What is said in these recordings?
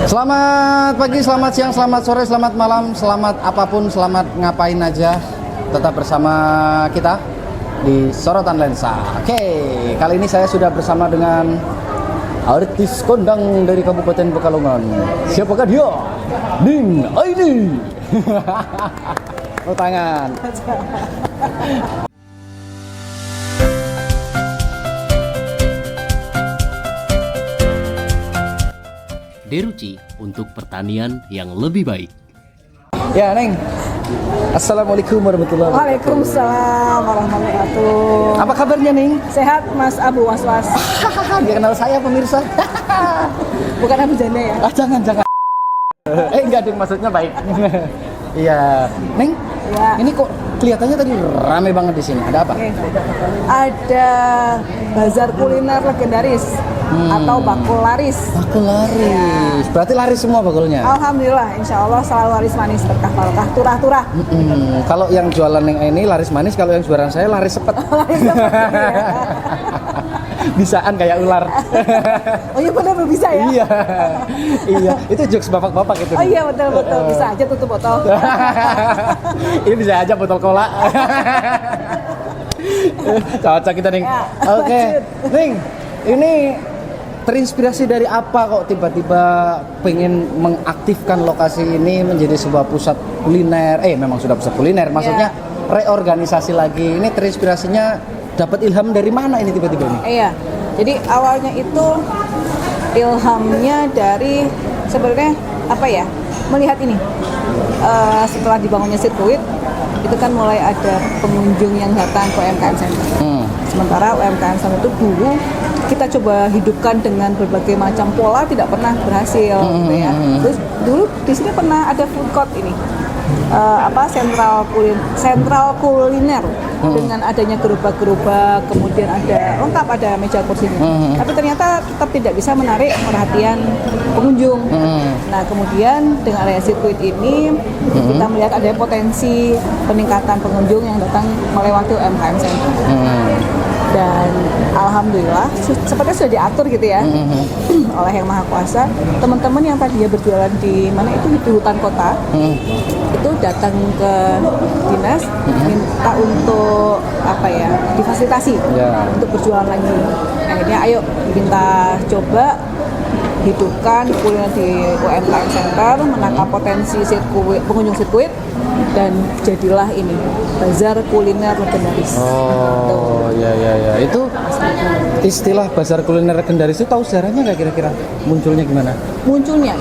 Selamat pagi, selamat siang, selamat sore, selamat malam, selamat apapun, selamat ngapain aja. Tetap bersama kita di Sorotan Lensa. Oke, kali ini saya sudah bersama dengan artis kondang dari Kabupaten Pekalongan. Siapakah dia? Ning Aini. Oh, tangan. Deruci untuk pertanian yang lebih baik. Ya, Neng. Assalamualaikum warahmatullahi wabarakatuh. Waalaikumsalam warahmatullahi wabarakatuh. Apa kabarnya, Neng? Sehat Mas Abu Was-was. Dia kenal saya, pemirsa. Bukan Abu Janda ya? Jangan. Enggak, Ding, maksudnya baik. Iya. Neng, Ya. ini kok kelihatannya tadi rame banget di sini. Ada apa? Oke. Ada bazar kuliner legendaris atau bakul laris. Bakul laris. Berarti laris semua bakulnya? Alhamdulillah, insya Allah selalu laris manis, berkah barokah, turah-turah. Kalau yang jualan yang ini laris manis, kalau yang jualan saya laris sepet. Laris seperti ya. Bisaan kayak ular. Oh iya benar bisa ya? Iya. Itu jokes bapak-bapak itu. Oh iya betul, bisa aja tutup botol. Ini bisa aja botol cola. Cocok kita, Ning. Ya, Oke, lanjut. Ning. Ini terinspirasi dari apa kok tiba-tiba pengen mengaktifkan lokasi ini menjadi sebuah pusat kuliner? Memang sudah pusat kuliner, maksudnya reorganisasi lagi. Ini terinspirasinya dapat ilham dari mana ini tiba-tiba ini? Iya, jadi awalnya itu ilhamnya dari sebenarnya apa ya? Melihat ini setelah dibangunnya sirkuit itu kan mulai ada pengunjung yang datang ke UMKM Center. Sementara UMKM Center itu dulu kita coba hidupkan dengan berbagai macam pola tidak pernah berhasil, gitu ya. Terus dulu di sini pernah ada food court ini. Sentral kuliner dengan adanya gerobak-gerobak, kemudian ada meja kursinya. Tapi ternyata tetap tidak bisa menarik perhatian pengunjung. Nah, kemudian dengan adanya sirkuit ini kita melihat ada potensi peningkatan pengunjung yang datang melewati UMKM Center. Dan alhamdulillah sepertinya sudah diatur gitu ya oleh Yang Maha Kuasa. Teman-teman yang tadinya berjualan di mana itu di hutan kota itu datang ke dinas minta untuk difasilitasi untuk berjualan lagi. Akhirnya ayo minta coba hidupkan kuliner di UMKM Center, menangkap potensi pengunjung sirkuit, dan jadilah ini bazar kuliner legendaris. Oh, iya. Itu istilah bazar kuliner legendaris itu tahu sejarahnya nggak kira-kira? Munculnya gimana? Munculnya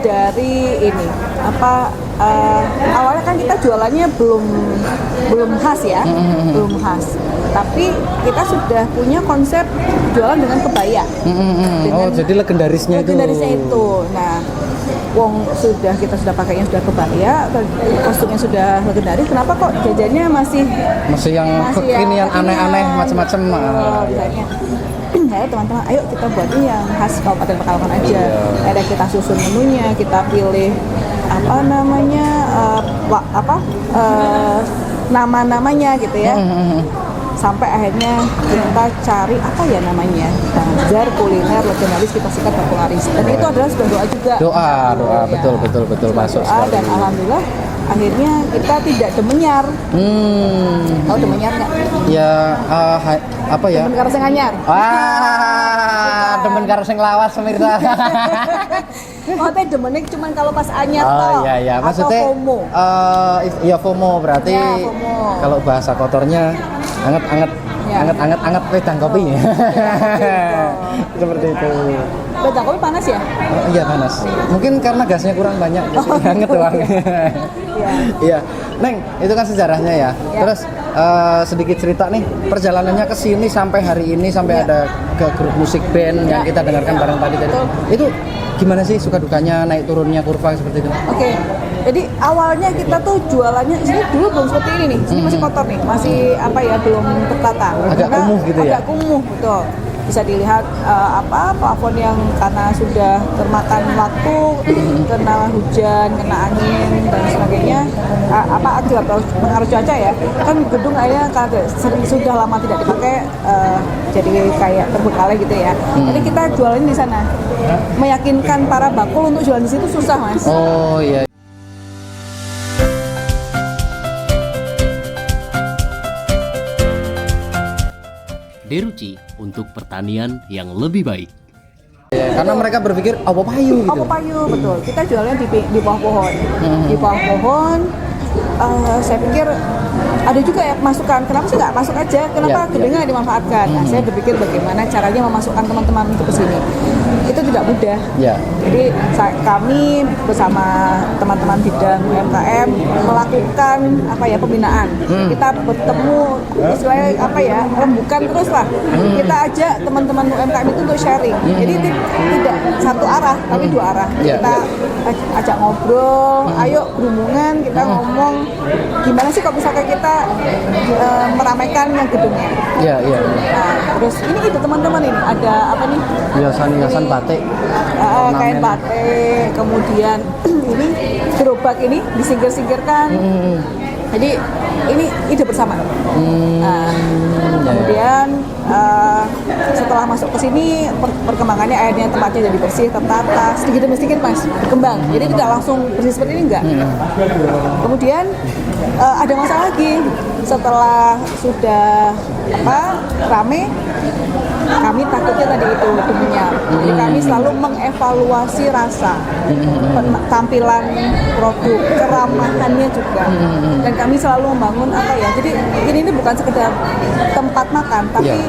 dari ini awalnya kan kita jualannya belum khas ya, belum khas. Tapi kita sudah punya konsep jualan dengan kebaya. Jadi legendarisnya itu. Nah, kita sudah pakainya sudah kebaya, kostumnya sudah legendaris. Kenapa kok jajannya masih yang kekinian aneh-aneh macam-macam? Ayo teman-teman, ayo kita buat ini yang khas Kabupaten Pekalongan aja. Ada kita susun menunya, kita pilih nama-namanya gitu ya. Sampai akhirnya kita cari apa ya namanya, bazar kuliner legendaris, kita sikat bakul laris. Dan itu adalah sebuah doa juga. Doa, betul masuk sekali. Dan alhamdulillah akhirnya kita tidak demenyar. Tahu demenyar nggak? Ya, apa ya? Demen karo sing anyar. Demen karo sing lawas pemirsa. Teh demennya cuma kalau pas anyar toh. Iya. Maksudnya FOMO. FOMO berarti kalau bahasa kotornya anget wedang kopi. Seperti itu. Wedang kopi panas ya? Iya, panas. Mungkin karena gasnya kurang banyak jadi anget doang. Iya. Neng, itu kan sejarahnya ya. Terus sedikit cerita nih perjalanannya ke sini sampai hari ini, sampai ada ke grup musik band yang kita dengarkan bareng tadi. Itu gimana sih suka dukanya, naik turunnya kurva seperti itu? Oke. Jadi awalnya kita tuh jualannya di sini dulu belum seperti ini nih. Sini masih kotor nih, masih belum tertata. Agak kumuh gitu ya. Agak kumuh, betul. bisa dilihat plafon yang karena sudah termakan waktu, kena hujan, kena angin dan sebagainya, akibat pengaruh cuaca ya, kan gedung akhirnya karena sudah lama tidak dipakai, jadi kayak terbengkalai gitu ya. Jadi kita jualin di sana, meyakinkan para bakul untuk jualan di situ susah, Mas. Oh iya. Deruci untuk pertanian yang lebih baik. Ya, karena mereka berpikir apa payu gitu. Apa payu, betul. Kita jualnya di bawah pohon. Di bawah pohon, saya pikir ada juga ya masukan. Kenapa sih nggak masuk aja? Kenapa gedungnya nggak dimanfaatkan? Nah, saya berpikir bagaimana caranya memasukkan teman-teman itu ke sini. Itu tidak mudah. Ya. Jadi kami bersama teman-teman bidang UMKM melakukan pembinaan. Kita bertemu istilahnya rembukan terus lah. Kita ajak teman-teman UMKM itu untuk sharing. Jadi tidak satu arah tapi dua arah. Kita ajak ngobrol, ayo berhubungan, kita ngomong gimana sih kok misalkan kita meramaikan yang gedungnya. Iya. Nah, terus ini itu teman-teman ini ada apa nih? Hiasan batik. Kain batik, kemudian ini gerobak ini disingkir-singkirkan. Jadi ini ide bersama. Nah, kemudian setelah masuk ke sini perkembangannya akhirnya tempatnya jadi bersih, tertata, sedikit demi sedikit Mas berkembang. Jadi tidak langsung bersih seperti ini enggak. Kemudian ada masalah lagi setelah sudah rame, kami takutnya tadi itu debunya. Jadi kami selalu mengevaluasi rasa, tampilan produk, keramahannya juga. Dan kami selalu membangun jadi ini bukan sekedar tempat makan, tapi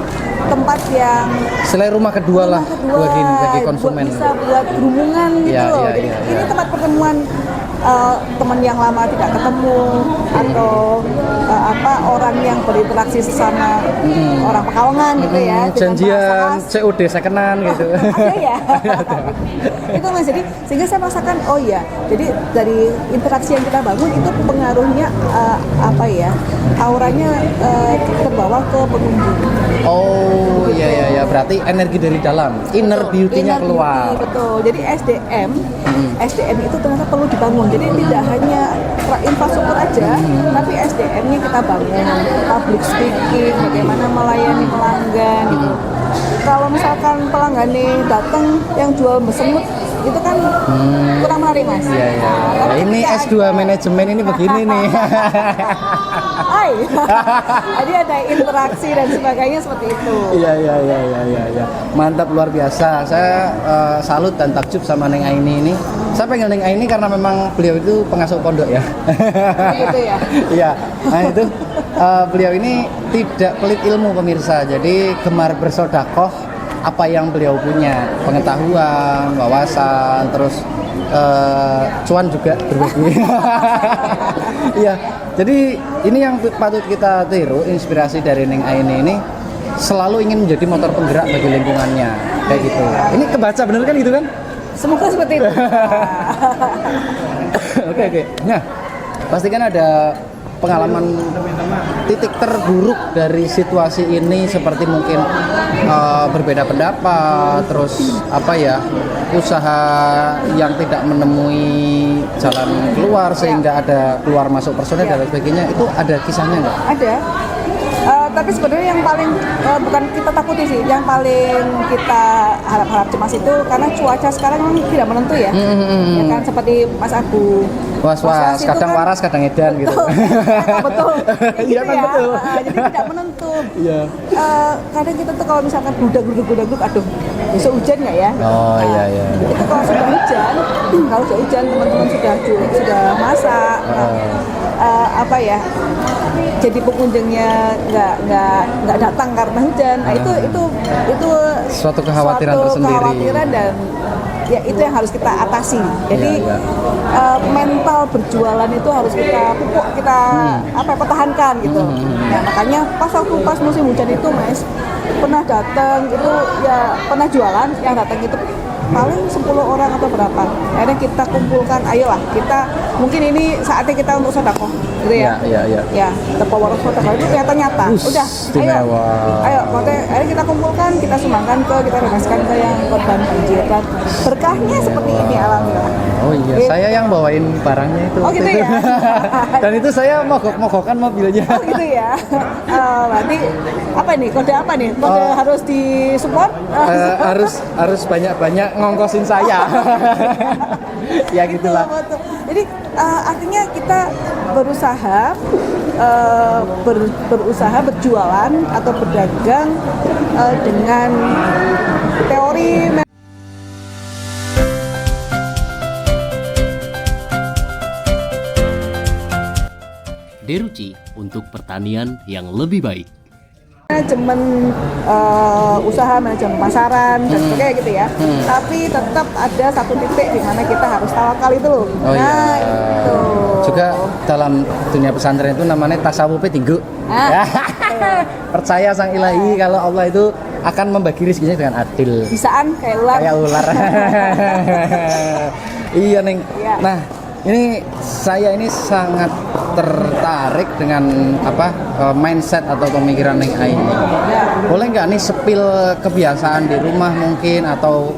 tempat yang selain rumah kedua lah bagi konsumen. Bisa buat berhubungan gitu loh. Jadi ini tempat pertemuan teman yang lama tidak ketemu atau orang yang berinteraksi sesama orang Pekalongan gitu ya. Janjian COD sekenan gitu. Ada ya. Itu Mas, jadi sehingga saya merasakan jadi dari interaksi yang kita bangun itu pengaruhnya auranya terbawa ke pengunjung. Oh iya, berarti energi dari dalam, inner beauty-nya keluar. Betul. Jadi SDM itu ternyata perlu dibangun. Jadi tidak hanya infrastruktur aja, tapi SDM-nya kita bangun, public speaking, bagaimana melayani pelanggan gitu. Kalau misalkan pelanggannya datang yang jual semut itu kan kurang menarik Mas. Iya. Nah, ini S2 manajemen ini begini nih. Jadi ada interaksi dan sebagainya seperti itu. Iya. Mantap, luar biasa. Saya salut dan takjub sama Neng Aini ini. Saya pengen Neng Aini karena memang beliau itu pengasuh pondok ya. Gitu ya. Iya. Nah itu beliau ini tidak pelit ilmu pemirsa. Jadi gemar bersedekah apa yang beliau punya, pengetahuan, wawasan, terus cuan juga berbagi. Iya, jadi ini yang patut kita tiru, inspirasi dari Neng Aini ini selalu ingin menjadi motor penggerak bagi lingkungannya, kayak gitu. Ini kebaca bener kan gitu kan? Semoga seperti itu. Oke. Nah, pasti kan ada pengalaman titik terburuk dari situasi ini, seperti mungkin berbeda pendapat, terus usaha yang tidak menemui jalan keluar sehingga ada keluar masuk personel dan sebagainya. Itu ada kisahnya nggak? Ada. Tapi sebenarnya yang paling bukan kita takuti sih, yang paling kita harap-harap cemas itu karena cuaca sekarang memang tidak menentu ya. Ya kan, seperti Mas Abu. Was-was, kadang kan, waras, kadang edan gitu. Betul. Iya kan, betul. Jadi tidak menentu. Iya. Kadang kita tuh kalau misalkan gudang, aduh, besok hujan nggak ya? Oh iya. Itu kalau sudah hujan, teman-teman sudah masak. Jadi pengunjungnya nggak datang karena hujan. Nah, itu suatu kekhawatiran tersendiri. Dan ya itu yang harus kita atasi. Jadi mental berjualan itu harus kita pupuk, kita pertahankan gitu. Nah, makanya pas musim hujan itu Mas pernah datang itu ya pernah jualan, yang datang itu paling 10 orang atau berapa. Akhirnya kita kumpulkan, ayolah kita mungkin ini saatnya kita untuk sedekah gitu ya. Iya. Ya, the power of sedekah itu kelihatan nyata. Udah, ayo, makanya ayo kita kumpulkan, kita sumbangkan kita bebaskan ke yang korban banjir. Dan berkahnya seperti ini alhamdulillah. Oh iya, Gitu. saya yang bawain barangnya itu. Oh gitu ya. Dan itu saya mogok-mogokan mobilnya. Oh gitu ya. Berarti apa nih? Kode apa nih? Kode harus disupport? Harus banyak-banyak ngongkosin saya. Ya gitulah. Betul. Jadi artinya kita berusaha berusaha berjualan atau berdagang dengan teori Deruci untuk pertanian yang lebih baik. manajemen usaha, manajemen pasaran dan sebagainya gitu ya. Tapi tetap ada satu titik di mana kita harus tawakal itu loh. Oh nah, iya. itu. Juga dalam dunia pesantren itu namanya tasawuf tinggu. Ah. Percaya sang ilahi kalau Allah itu akan membagi rezekinya dengan adil. Bisaan kayak ular. Kayak ular. Iya, Neng. Iya. Nah, ini saya ini sangat tertarik dengan mindset atau pemikiran Neng Ai ini. Boleh nggak nih sepil kebiasaan di rumah mungkin atau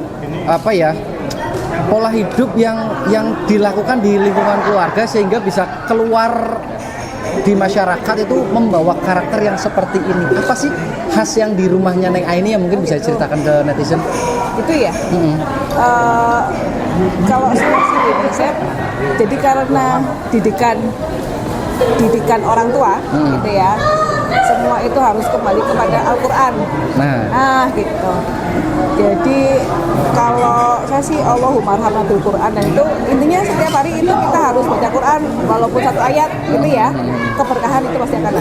pola hidup yang dilakukan di lingkungan keluarga sehingga bisa keluar di masyarakat itu membawa karakter yang seperti ini. Apa sih khas yang di rumahnya Neng Ai ini yang mungkin bisa ceritakan ke netizen? Itu ya. Kalau saya sih gini, jadi karena didikan orang tua gitu ya, semua itu harus kembali kepada Al-Quran. Nah gitu. Jadi kalau saya sih Allahumma arhamna bil Quran, dan itu intinya setiap hari itu kita harus baca Quran walaupun satu ayat gitu ya, keberkahan itu pasti akan ada.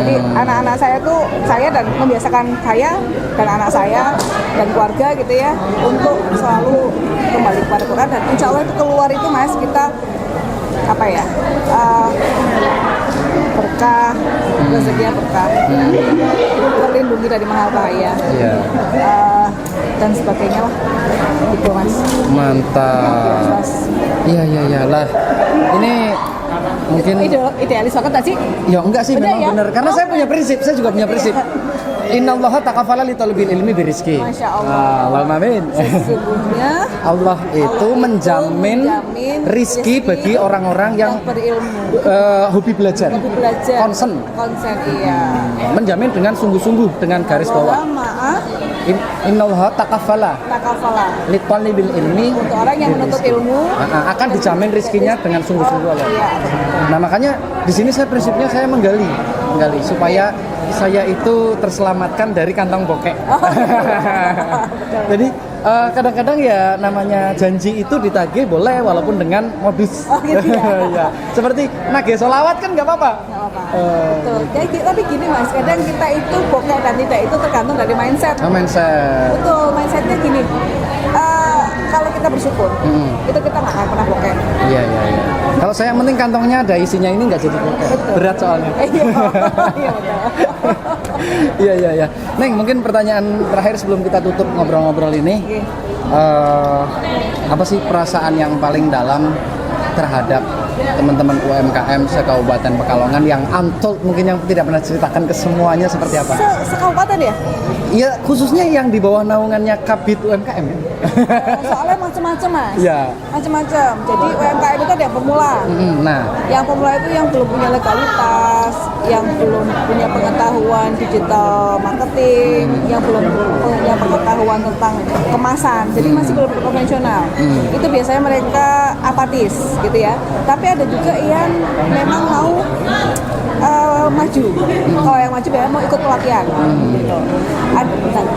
Jadi anak-anak saya tuh, saya dan membiasakan saya dan anak saya dan keluarga gitu ya untuk selalu kembali kepada Quran, dan insya Allah itu keluar itu Mas, kita berkah, rezekinya berkah, terlindungi dari mahal bahaya, dan sebagainya lah, gitu Mas. Mantap. Iya lah. Ini mungkin idealis banget gak sih? Ya enggak sih, Bener memang ya? benar. Karena saya punya prinsip, saya juga punya prinsip. Innallaha taqaffala li talabil ilmi birizki. Masya Allah. Allahumma amin. Sesungguhnya Allah itu menjamin rizki bagi orang-orang yang berilmu, hobi belajar. Concern. Iya. Menjamin dengan sungguh-sungguh, dengan garis bawah. Innallaha taqaffala li talabil ilmi, untuk orang yang menuntut ilmu akan dijamin rizkinya dengan sungguh-sungguh Allah. Iya. Nah, makanya di sini prinsipnya saya menggali supaya saya itu terselamatkan dari kantong bokek. Jadi kadang-kadang ya namanya janji itu ditagih boleh walaupun dengan modus. Gitu ya. Ya. Seperti nagih sholawat kan nggak apa-apa. Betul. Jadi, tapi gini Mas, kadang kita itu bokek dan tidak itu tergantung dari mindset. Mindset. Betul, mindsetnya gini. Kalau kita bersyukur, itu kita nggak akan pernah bokek. Iya. Kalau saya yang penting kantongnya ada isinya, ini nggak jadi bokek. Berat soalnya. Iya betul. Iya. Neng, mungkin pertanyaan terakhir sebelum kita tutup ngobrol-ngobrol ini. Apa sih perasaan yang paling dalam terhadap teman-teman UMKM se-Kabupaten Pekalongan yang untold, mungkin yang tidak pernah ceritakan ke semuanya, seperti apa? Se-kabupaten ya? Iya, khususnya yang di bawah naungannya Kabid UMKM. Soalnya macam-macam Mas. Iya. Macam-macam. Jadi UMKM itu ada yang pemula. Nah, yang pemula itu yang belum punya legalitas, yang belum punya pengetahuan digital marketing, yang belum punya pengetahuan tentang kemasan, jadi masih belum konvensional. Itu biasanya mereka apatis gitu ya. Tapi ada juga yang memang mau maju. Kalau yang maju ya mau ikut pelatihan gitu.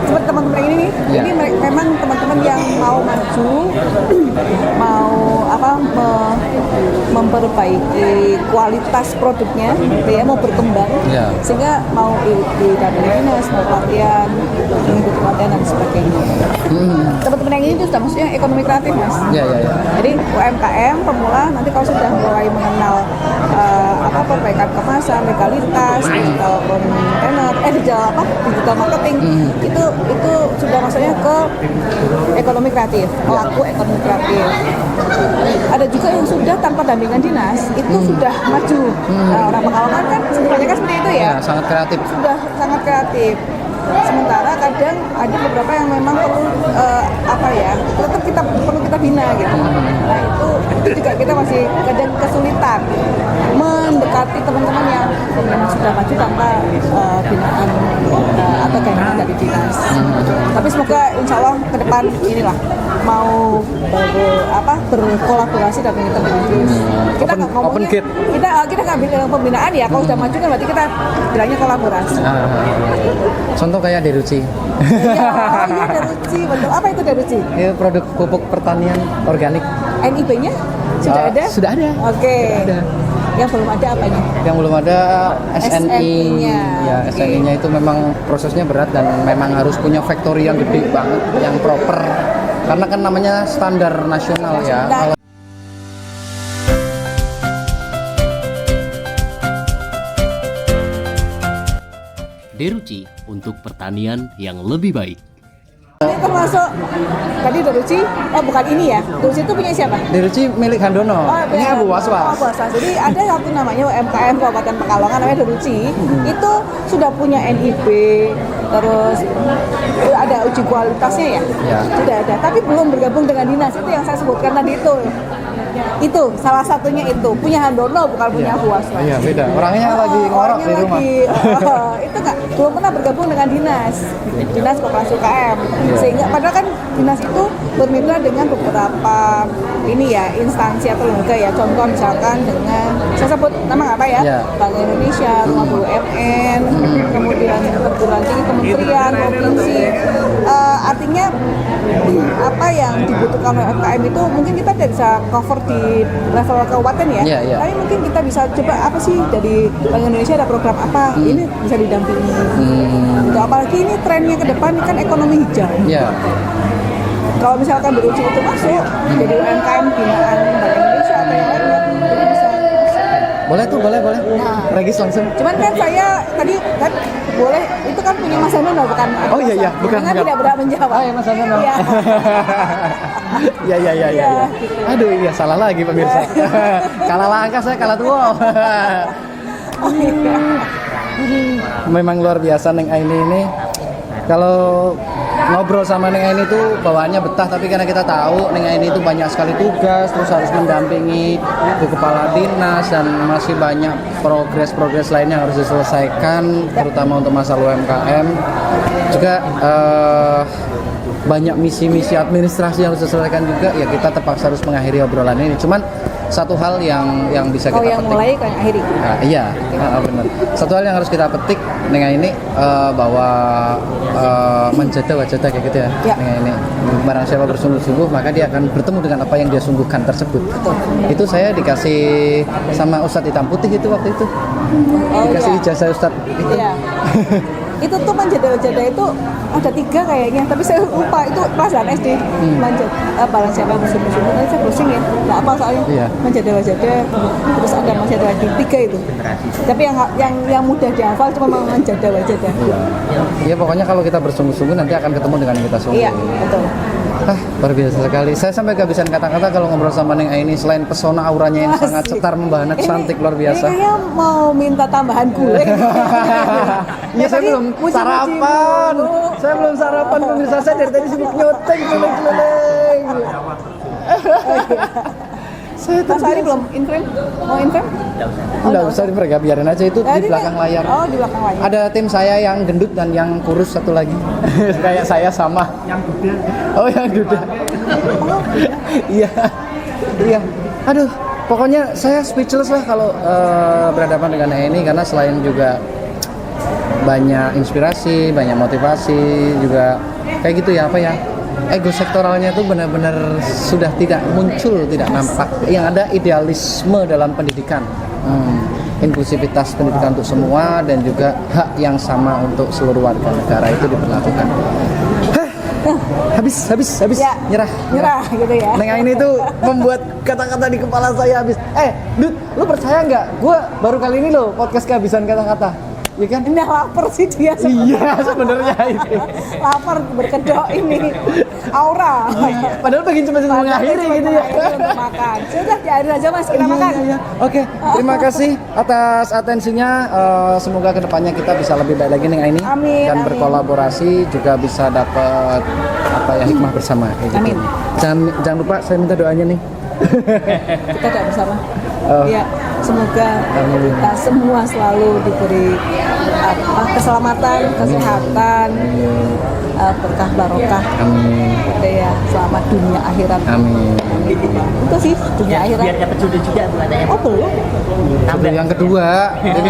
Seperti teman-teman ini nih, ini memang teman-teman yang mau maju, mau memperbaiki kualitas produknya, gitu ya, mau berkembang, sehingga mau didampingi dinas, mau pelatihan, mengikuti pelatihan dan sebagainya. Teman-teman yang ini tuh sudah maksudnya ekonomi kreatif Mas. Iya. Jadi UMKM pemula nanti kalau sudah mulai mengenal perbaikan kemasan, legalitas, digital container, digital marketing, itu sudah maksudnya ke ekonomi ekonomi kreatif, pelaku ekonomi kreatif. Ada juga yang sudah tanpa dampingan dinas itu sudah maju. Nah, orang Pekalongan kan sebenarnya kan seperti itu ya. Ya, sangat kreatif. Sudah sangat kreatif. Sementara kadang ada beberapa yang memang perlu tetap kita perlu kita bina gitu. Nah itu juga kita masih kadang kesulitan mendekati teman-teman yang memang sudah maju tanpa binaan atau guidance dari dinas. Tapi semoga insya Allah ke depan inilah mau berkolaborasi dan kita berjus. Kita nggak open ngomongnya, gate. kita nggak bilang pembinaan ya. Kalau sudah maju kan berarti kita bilangnya kolaborasi. Contoh kayak Deruci. Iya Deruci, betul. Apa itu Deruci? Ini produk pupuk pertanian organik. NIP-nya sudah ada? Sudah ada. Oke. Sudah ada. Yang belum ada apanya? Yang belum ada SNI. SNI-nya. Ya, Oke. SNI-nya itu memang prosesnya berat dan memang harus punya factory yang gede banget, yang proper. Karena kan namanya standar nasional ya. Kalau Deruci untuk pertanian yang lebih baik. Ini termasuk tadi Deruci, bukan ini ya. Deruci itu punya siapa? Deruci milik Handono. Ini Abu Waswas. Abu Waswas. Jadi ada satu namanya UMKM Kabupaten Pekalongan namanya Deruci. Itu sudah punya NIP, terus ada uji kualitasnya ya. Sudah ada, tapi belum bergabung dengan dinas. Itu yang saya sebutkan tadi itu. Itu salah satunya itu punya Handono bukan punya Abu Waswas. Iya beda. Orangnya lagi ngorok di rumah. Itu nggak belum pernah bergabung dengan dinas koperasi UKM. Sehingga padahal kan dinas itu bermitra dengan beberapa ini ya instansi atau lembaga ya. Contoh misalkan dengan saya sebut nama apa ya? Bank Indonesia, Rumah BUMN, kemudian perguruan tinggi kementerian, provinsi. Artinya apa yang dibutuhkan oleh UKM itu mungkin kita tidak bisa cover di level kabupaten ya. Tapi mungkin kita bisa coba apa sih dari Bank Indonesia ada program apa ini bisa didampingi. Gitu. Apalagi ini trennya ke depan kan ekonomi hijau. Kalau misalkan Deruci itu masuk jadi UMKM binaan Bank Indonesia atau yang lainnya, jadi bisa. Boleh tuh, boleh. Nah, Regis langsung. cuman kan saya tadi kan boleh itu kan punya Mas Handono bukan? Oh iya, bukan. Tidak berhak menjawab. Oh ya Mas Handono. Iya. Iya. Aduh, iya salah lagi pemirsa. Kalah langkah saya kalah tua. Memang luar biasa Neng Aini ini. Kalau ngobrol sama Neng Aini tuh bawaannya betah, tapi karena kita tahu Neng Aini itu banyak sekali tugas, terus harus mendampingi ke kepala dinas dan masih banyak progres lain yang harus diselesaikan, terutama untuk masalah UMKM. Juga banyak misi-misi administrasi yang harus diselesaikan juga. Ya kita terpaksa harus mengakhiri obrolan ini. Cuman satu hal yang bisa kita yang petik. mulai kan akhiri. Iya, benar. Satu hal yang harus kita petik dengan ini bahwa menjaga wajah kayak gitu ya. Dengan ini barang siapa bersungguh-sungguh maka dia akan bertemu dengan apa yang dia sungguhkan tersebut. Betul. Itu saya dikasih sama Ustadz Hitam Putih itu waktu itu. Dikasih ijazah Ustadz itu. Iya. Itu tuh manjada-wajada itu ada 3 kayaknya, tapi saya lupa itu pelajaran SD. Barang siapa yang bersungguh-sungguh, nanti saya browsing ya, nggak apa soalnya. Manjada-wajada, terus ada manjada-wajada 3 itu. Tapi yang mudah dihafal cuma manjada-wajada. Iya, pokoknya kalau kita bersungguh-sungguh nanti akan ketemu dengan yang kita sungguh. Iya, betul. Luar biasa sekali. Saya sampai kehabisan kata-kata kalau ngobrol sama Neng Aini. Selain pesona auranya yang sangat cetar membahana, cantik luar biasa. Ini kayaknya mau minta tambahan gulai. Iya, saya belum sarapan. Saya belum sarapan pemirsa, saya dari tadi sibuk nyoteng keliling-keliling. Mas Ari belum inframe? Mau inframe? Enggak usah mereka biarin aja itu di belakang layar. Oh, di belakang layar. Ada tim saya yang gendut dan yang kurus satu lagi. Kayak saya sama. Yang duda. Oh, yang duda. Iya. Aduh, pokoknya saya speechless lah kalau berhadapan dengan ini karena selain juga banyak inspirasi, banyak motivasi juga kayak gitu ya ego sektoralnya itu benar-benar sudah tidak muncul, tidak nampak. Yang ada idealisme dalam pendidikan, inklusivitas pendidikan untuk semua dan juga hak yang sama untuk seluruh warga negara itu diberlakukan. Habis ya, nyerah gitu ya. Neng Aini itu membuat kata-kata di kepala saya habis. Dud, lu percaya nggak? Gue baru kali ini loh podcast kehabisan kata-kata. ya kan? Ini lapar sih dia Iya, sebenarnya itu. lapar berkedok ini aura. Padahal pengen cuma mengakhiri Cuma gitu ya. mengakhiri untuk makan. Sudah diakhiri aja Mas, kita Iya, makan. iya, iya. Oke, terima kasih atas atensinya. Semoga kedepannya kita bisa lebih baik lagi nih ini Amin, dan amin. berkolaborasi juga bisa dapat apa ya hikmah bersama kayak gitu. Amin. Jangan lupa saya minta doanya nih. Kita tidak bersama. Oh. Ya, semoga Amin. kita semua selalu diberi keselamatan, kesehatan, berkah barokah. Amin. Ya, selamat dunia akhirat. Amin. Itu sih dunia akhirat. Biar dapat jodoh juga bukan ya. Oh belum. Sampai yang kedua, jadi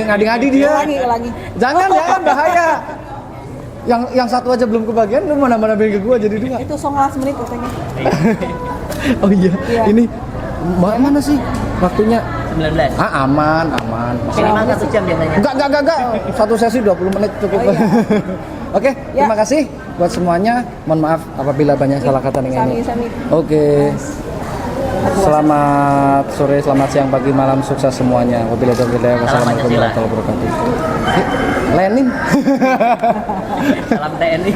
ngadi-ngadi dia. Ulangi. Jangan bahaya. Yang satu aja belum kebagian, lu mana ke gua jadi dua. Itu 19 menit katanya. Oh iya, Iya. ini Mbak mana sih waktunya? 19. Aman. Minimal 1 jam biasanya. Enggak. Satu sesi 20 menit cukup. Oh, iya. Oke, Ya. terima kasih buat semuanya. Mohon maaf apabila banyak salah kata dengan ini. Sami. Oke. Selamat sore, selamat siang, pagi, malam, sukses semuanya. Wabillahi taufiq wal hidayah. Wassalamualaikum Pancasila. warahmatullahi wabarakatuh. Lenin. Salam TNI.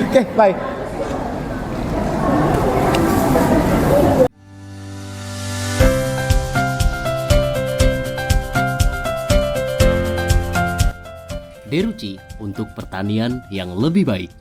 Oke, bye. Deruci untuk pertanian yang lebih baik.